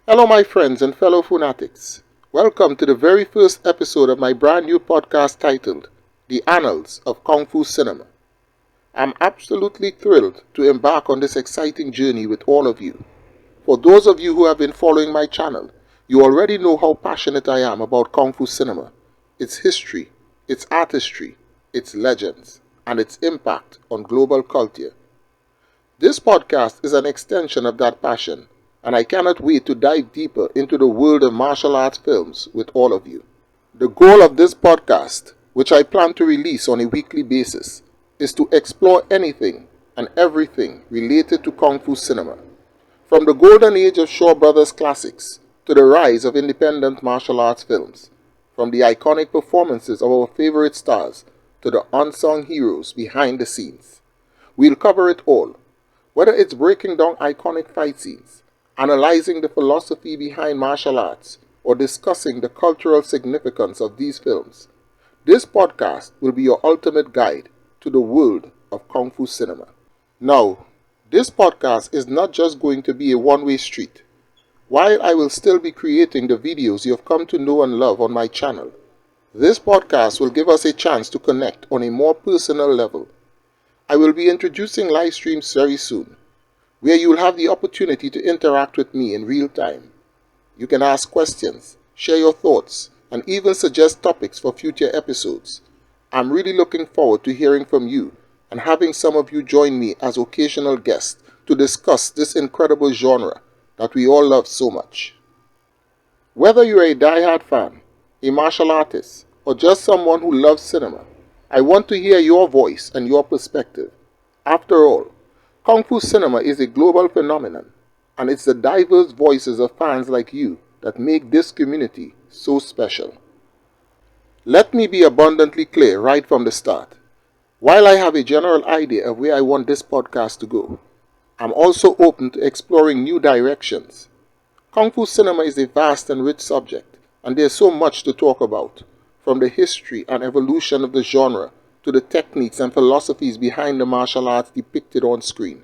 Hello my friends and fellow fanatics. Welcome to the very first episode of my brand new podcast titled The Annals of Kung Fu Cinema. I'm absolutely thrilled to embark on this exciting journey with all of you. For those of you who have been following my channel, you already know how passionate I am about Kung Fu cinema, its history, its artistry, its legends, and its impact on global culture. This podcast is an extension of that passion, and I cannot wait to dive deeper into the world of martial arts films with all of you. The goal of this podcast, which I plan to release on a weekly basis, is to explore anything and everything related to Kung Fu cinema. From the golden age of Shaw Brothers classics to the rise of independent martial arts films, from the iconic performances of our favorite stars to the unsung heroes behind the scenes. We'll cover it all, whether it's breaking down iconic fight scenes, analyzing the philosophy behind martial arts, or discussing the cultural significance of these films. This podcast will be your ultimate guide to the world of Kung Fu cinema. Now, this podcast is not just going to be a one-way street. While I will still be creating the videos you have come to know and love on my channel, this podcast will give us a chance to connect on a more personal level. I will be introducing live streams very soon, where you will have the opportunity to interact with me in real time. You can ask questions, share your thoughts, and even suggest topics for future episodes. I'm really looking forward to hearing from you and having some of you join me as occasional guests to discuss this incredible genre that we all love so much. Whether you're a die-hard fan, a martial artist, or just someone who loves cinema, I want to hear your voice and your perspective. After all, Kung Fu cinema is a global phenomenon, and it's the diverse voices of fans like you that make this community so special. Let me be abundantly clear right from the start. While I have a general idea of where I want this podcast to go, I'm also open to exploring new directions. Kung Fu cinema is a vast and rich subject, and there's so much to talk about, from the history and evolution of the genre to the techniques and philosophies behind the martial arts depicted on screen.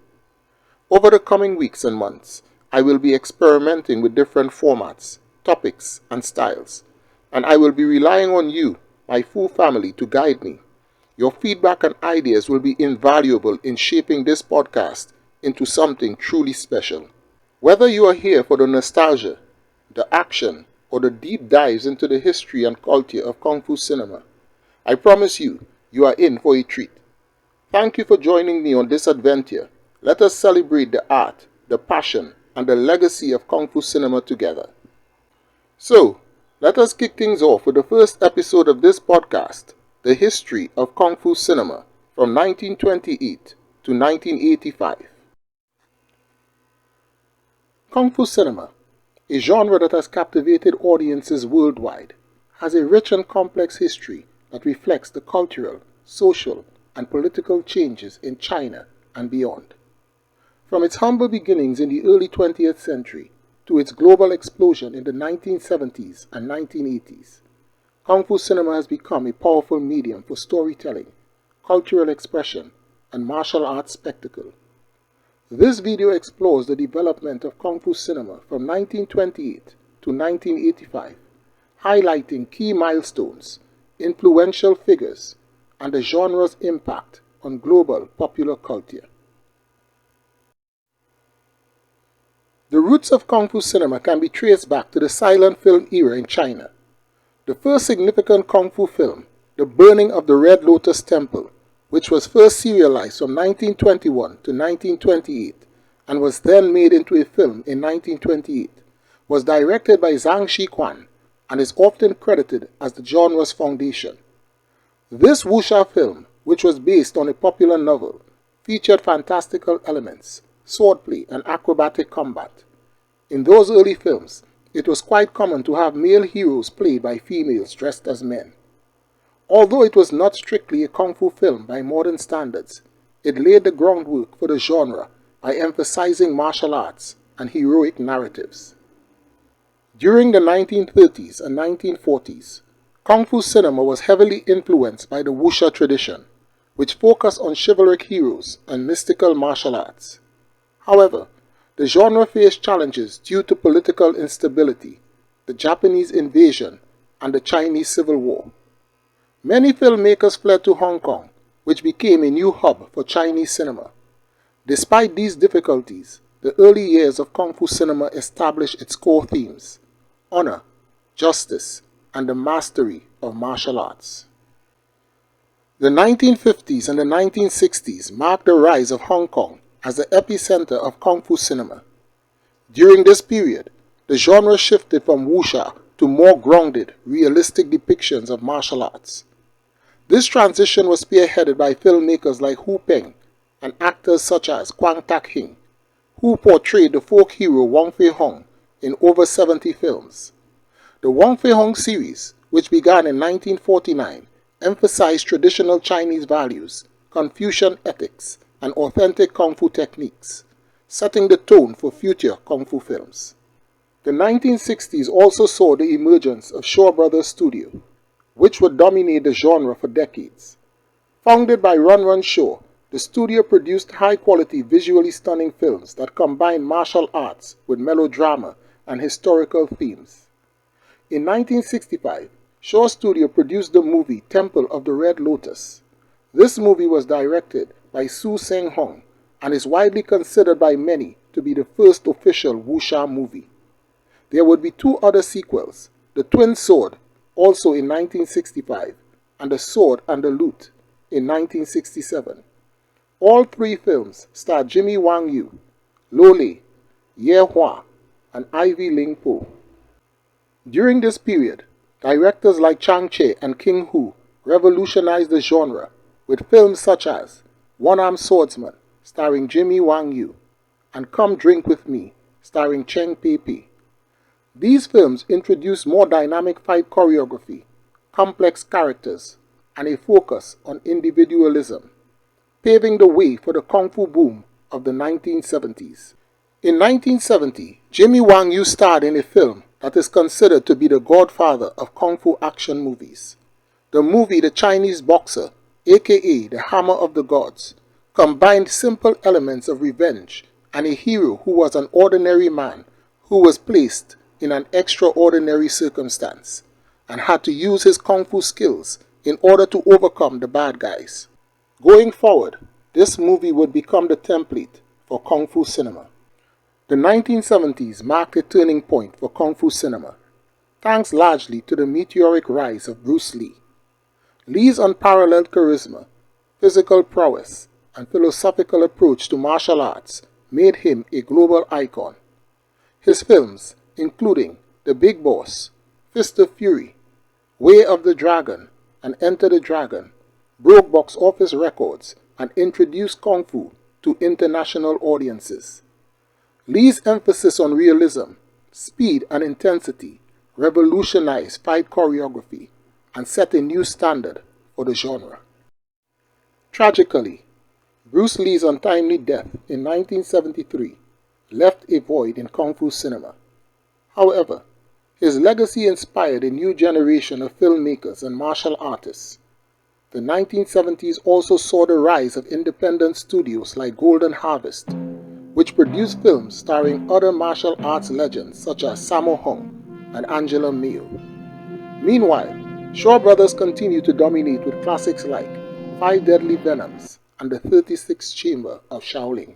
Over the coming weeks and months, I will be experimenting with different formats, topics, and styles, and I will be relying on you, my full family, to guide me. Your feedback and ideas will be invaluable in shaping this podcast into something truly special. Whether you are here for the nostalgia, the action, or the deep dives into the history and culture of Kung Fu cinema, I promise you, you are in for a treat. Thank you for joining me on this adventure. Let us celebrate the art, the passion, and the legacy of Kung Fu cinema together. So, let us kick things off with the first episode of this podcast, the history of Kung Fu cinema from 1928 to 1985. Kung Fu cinema, a genre that has captivated audiences worldwide, has a rich and complex history that reflects the cultural, social, and political changes in China and beyond. From its humble beginnings in the early 20th century to its global explosion in the 1970s and 1980s, Kung Fu cinema has become a powerful medium for storytelling, cultural expression, and martial arts spectacle. This video explores the development of Kung Fu cinema from 1928 to 1985, highlighting key milestones, influential figures, and the genre's impact on global popular culture. The roots of Kung Fu cinema can be traced back to the silent film era in China. The first significant Kung Fu film, The Burning of the Red Lotus Temple, which was first serialized from 1921 to 1928 and was then made into a film in 1928, was directed by Zhang Shiquan and is often credited as the genre's foundation. This wuxia film, which was based on a popular novel, featured fantastical elements, swordplay, and acrobatic combat. In those early films, it was quite common to have male heroes played by females dressed as men. Although it was not strictly a kung fu film by modern standards, it laid the groundwork for the genre by emphasizing martial arts and heroic narratives. During the 1930s and 1940s, Kung Fu cinema was heavily influenced by the wuxia tradition, which focused on chivalric heroes and mystical martial arts. However, The genre faced challenges due to political instability, the Japanese invasion, and the Chinese Civil War. Many filmmakers fled to Hong Kong, which became a new hub for Chinese cinema. Despite these difficulties, the early years of Kung Fu cinema established its core themes: honor, justice, and the mastery of martial arts. The 1950s and the 1960s marked the rise of Hong Kong as the epicenter of Kung Fu cinema. During this period, the genre shifted from wuxia to more grounded, realistic depictions of martial arts. This transition was spearheaded by filmmakers like Hu Peng and actors such as Kwang Tak Hing, who portrayed the folk hero Wong Fei Hung in over 70 films. The Wong Fei Hung series, which began in 1949, emphasized traditional Chinese values, Confucian ethics, and authentic Kung Fu techniques, setting the tone for future Kung Fu films. The 1960s also saw the emergence of Shaw Brothers Studio, which would dominate the genre for decades. Founded by Run Shaw, the studio produced high-quality, visually stunning films that combined martial arts with melodrama and historical themes. In 1965, Shaw Studio produced the movie Temple of the Red Lotus. This movie was directed by Su Seng Hong and is widely considered by many to be the first official wuxia movie. There would be two other sequels, The Twin Sword, also in 1965, and The Sword and the Lute in 1967. All three films starred Jimmy Wang Yu, Lo Lei, Ye Hua, and Ivy Ling Po. During this period, directors like Chang Che and King Hu revolutionized the genre with films such as One-Armed Swordsman, starring Jimmy Wang Yu, and Come Drink With Me, starring Cheng Pei Pei. These films introduced more dynamic fight choreography, complex characters, and a focus on individualism, paving the way for the Kung Fu boom of the 1970s. In 1970, Jimmy Wang Yu starred in a film that is considered to be the godfather of Kung Fu action movies. The movie The Chinese Boxer, aka The Hammer of the Gods, combined simple elements of revenge and a hero who was an ordinary man who was placed in an extraordinary circumstance and had to use his Kung Fu skills in order to overcome the bad guys. Going forward, this movie would become the template for Kung Fu cinema. The 1970s marked a turning point for Kung Fu cinema, thanks largely to the meteoric rise of Bruce Lee. Lee's unparalleled charisma, physical prowess, and philosophical approach to martial arts made him a global icon. His films, including The Big Boss, Fist of Fury, Way of the Dragon, and Enter the Dragon, broke box office records and introduced Kung Fu to international audiences. Lee's emphasis on realism, speed, and intensity revolutionized fight choreography and set a new standard for the genre. Tragically, Bruce Lee's untimely death in 1973 left a void in Kung Fu cinema. However, his legacy inspired a new generation of filmmakers and martial artists. The 1970s also saw the rise of independent studios like Golden Harvest, which produced films starring other martial arts legends such as Sammo Hung and Angela Mayo. Meanwhile, Shaw Brothers continued to dominate with classics like Five Deadly Venoms and The 36th Chamber of Shaolin.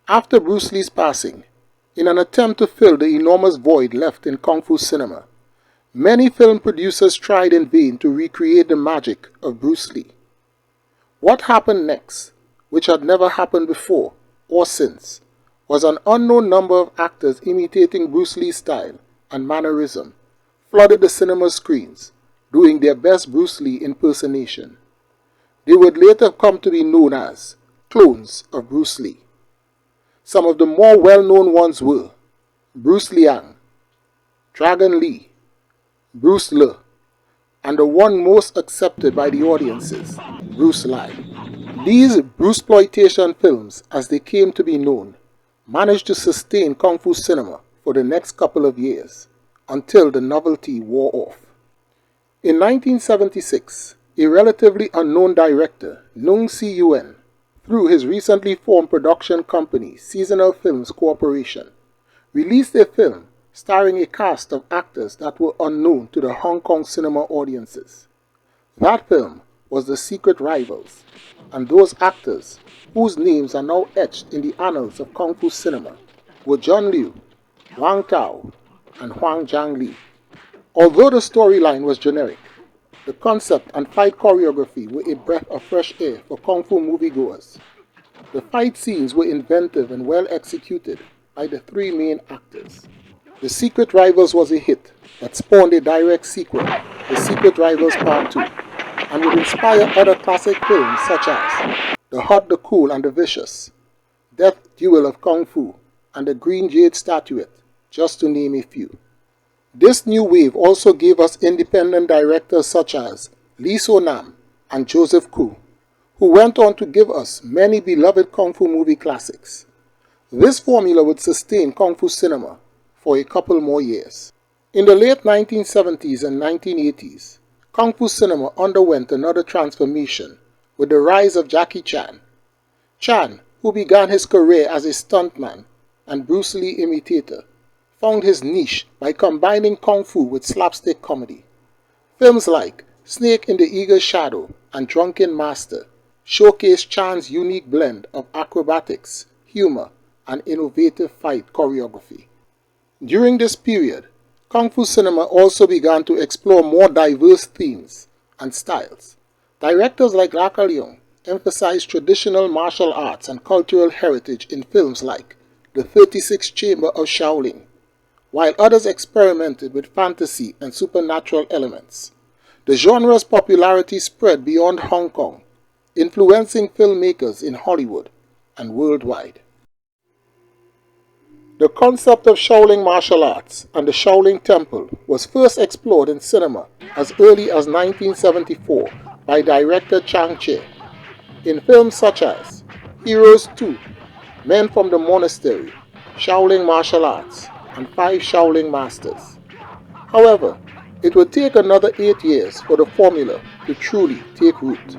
After Bruce Lee's passing, in an attempt to fill the enormous void left in Kung Fu cinema, many film producers tried in vain to recreate the magic of Bruce Lee. What happened next, which had never happened before or since, was an unknown number of actors imitating Bruce Lee's style and mannerism flooded the cinema screens, doing their best Bruce Lee impersonation. They would later come to be known as clones of Bruce Lee. Some of the more well-known ones were Bruce Liang, Dragon Lee, Bruce Le, and the one most accepted by the audiences, Bruce Lai. These Bruceploitation films, as they came to be known, managed to sustain Kung Fu cinema for the next couple of years, until the novelty wore off. In 1976, a relatively unknown director, Nung Si Yuen, through his recently formed production company, Seasonal Films Corporation, released a film starring a cast of actors that were unknown to the Hong Kong cinema audiences. That film was The Secret Rivals, and those actors, whose names are now etched in the annals of Kung Fu cinema, were John Liu, Wang Tao, and Huang Zhangli. Although the storyline was generic, the concept and fight choreography were a breath of fresh air for Kung Fu moviegoers. The fight scenes were inventive and well executed by the three main actors. The Secret Rivals was a hit that spawned a direct sequel, The Secret Rivals Part 2, and would inspire other classic films such as The Hot, the Cool, and the Vicious, Death Duel of Kung Fu, and The Green Jade Statuette, just to name a few. This new wave also gave us independent directors such as Lee So-nam and Joseph Koo, who went on to give us many beloved Kung Fu movie classics. This formula would sustain Kung Fu cinema for a couple more years. In the late 1970s and 1980s, Kung Fu cinema underwent another transformation with the rise of Jackie Chan. Chan, who began his career as a stuntman and Bruce Lee imitator, found his niche by combining Kung Fu with slapstick comedy. Films like Snake in the Eagle's Shadow and Drunken Master showcased Chan's unique blend of acrobatics, humor, and innovative fight choreography. During this period, Kung Fu cinema also began to explore more diverse themes and styles. Directors like Laka Leong emphasized traditional martial arts and cultural heritage in films like The 36th Chamber of Shaolin, while others experimented with fantasy and supernatural elements. The genre's popularity spread beyond Hong Kong, influencing filmmakers in Hollywood and worldwide. The concept of Shaolin martial arts and the Shaolin Temple was first explored in cinema as early as 1974 by director Chang Che, in films such as Heroes 2, Men from the Monastery, Shaolin Martial Arts, and 5 Shaolin Masters. However, it would take another 8 years for the formula to truly take root.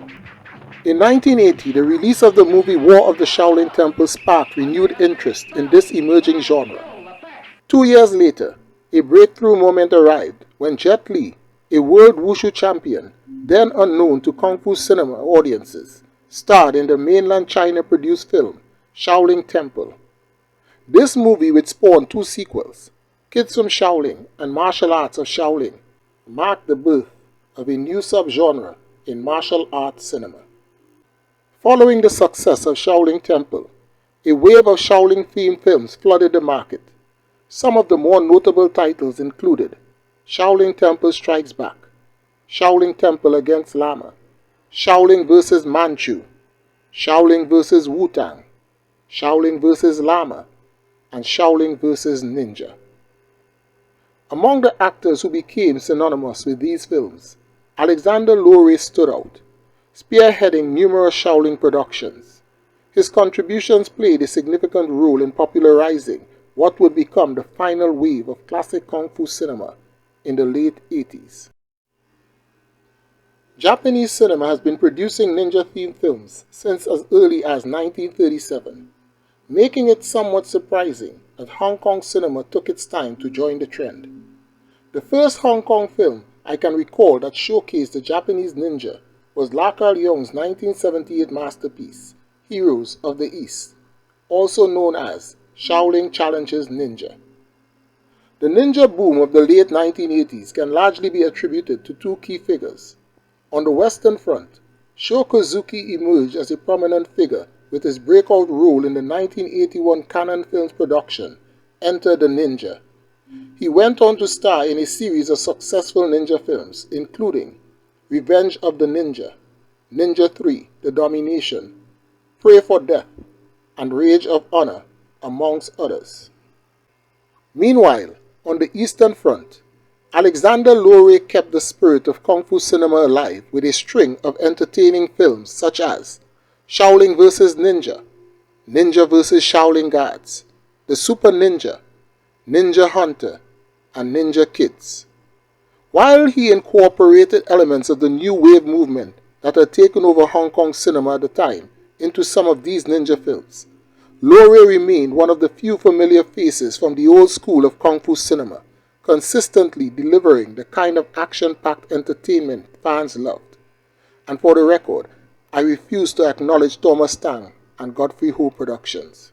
In 1980, the release of the movie War of the Shaolin Temple sparked renewed interest in this emerging genre. 2 years later, a breakthrough moment arrived when Jet Li, a world wushu champion, then unknown to Kung Fu cinema audiences, starred in the mainland China-produced film Shaolin Temple. This movie, which spawned 2 sequels, Kids from Shaolin and Martial Arts of Shaolin, marked the birth of a new subgenre in martial arts cinema. Following the success of Shaolin Temple, a wave of Shaolin-themed films flooded the market. Some of the more notable titles included Shaolin Temple Strikes Back, Shaolin Temple Against Lama, Shaolin vs. Manchu, Shaolin vs. Wu-Tang, Shaolin vs. Lama, and Shaolin vs. Ninja. Among the actors who became synonymous with these films, Alexander Laurie stood out, spearheading numerous Shaolin productions. His contributions played a significant role in popularizing what would become the final wave of classic Kung Fu cinema in the late 80s. Japanese cinema has been producing ninja-themed films since as early as 1937, making it somewhat surprising that Hong Kong cinema took its time to join the trend. The first Hong Kong film I can recall that showcased the Japanese ninja was Laka Leong's 1978 masterpiece, Heroes of the East, also known as Shaolin Challenges Ninja. The ninja boom of the late 1980s can largely be attributed to 2 key figures. On the Western Front, Sho Kozuki emerged as a prominent figure with his breakout role in the 1981 Canon Films production, Enter the Ninja. He went on to star in a series of successful ninja films, including Revenge of the Ninja, Ninja 3, The Domination, Pray for Death, and Rage of Honor, amongst others. Meanwhile, on the Eastern Front, Alexander Laurie kept the spirit of Kung Fu cinema alive with a string of entertaining films such as Shaolin vs. Ninja, Ninja vs. Shaolin Guards, The Super Ninja, Ninja Hunter, and Ninja Kids. While he incorporated elements of the new wave movement that had taken over Hong Kong cinema at the time into some of these ninja films, Lore remained one of the few familiar faces from the old school of Kung Fu cinema, consistently delivering the kind of action-packed entertainment fans loved. And for the record, I refuse to acknowledge Thomas Tang and Godfrey Ho Productions.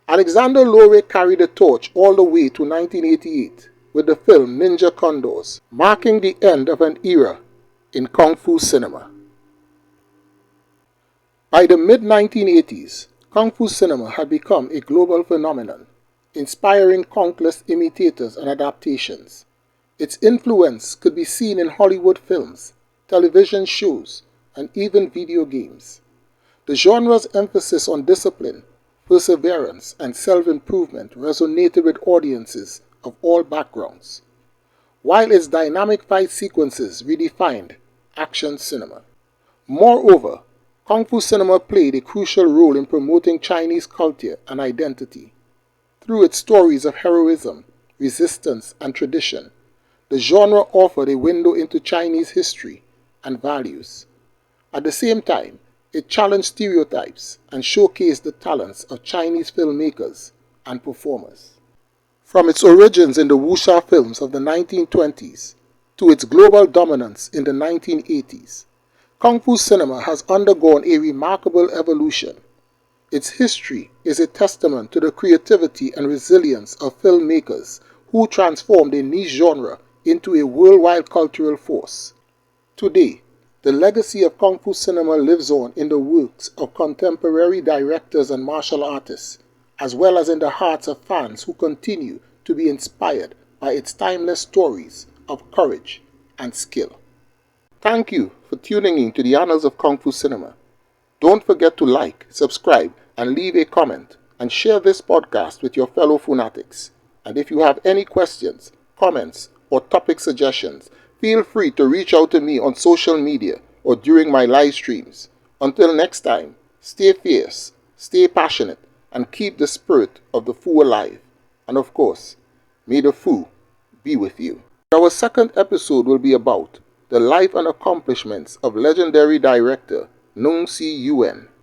Alexander Lore carried the torch all the way to 1988 with the film Ninja Condors, marking the end of an era in Kung Fu cinema. By the mid-1980s, Kung Fu cinema had become a global phenomenon, inspiring countless imitators and adaptations. Its influence could be seen in Hollywood films, television shows, and even video games. The genre's emphasis on discipline, perseverance, and self-improvement resonated with audiences of all backgrounds, while its dynamic fight sequences redefined action cinema. Moreover, Kung Fu cinema played a crucial role in promoting Chinese culture and identity. Through its stories of heroism, resistance, and tradition, the genre offered a window into Chinese history and values. At the same time, it challenged stereotypes and showcased the talents of Chinese filmmakers and performers. From its origins in the wuxia films of the 1920s to its global dominance in the 1980s, Kung Fu cinema has undergone a remarkable evolution. Its history is a testament to the creativity and resilience of filmmakers who transformed a niche genre into a worldwide cultural force. Today, the legacy of Kung Fu cinema lives on in the works of contemporary directors and martial artists, as well as in the hearts of fans who continue to be inspired by its timeless stories of courage and skill. Thank you for tuning in to the Annals of Kung Fu Cinema. Don't forget to like, subscribe, and leave a comment, and share this podcast with your fellow fanatics. And if you have any questions, comments, or topic suggestions, feel free to reach out to me on social media or during my live streams. Until next time, stay fierce, stay passionate, and keep the spirit of the Fu alive. And of course, may the Fu be with you. Our second episode will be about the life and accomplishments of legendary director Nung Si Yuen.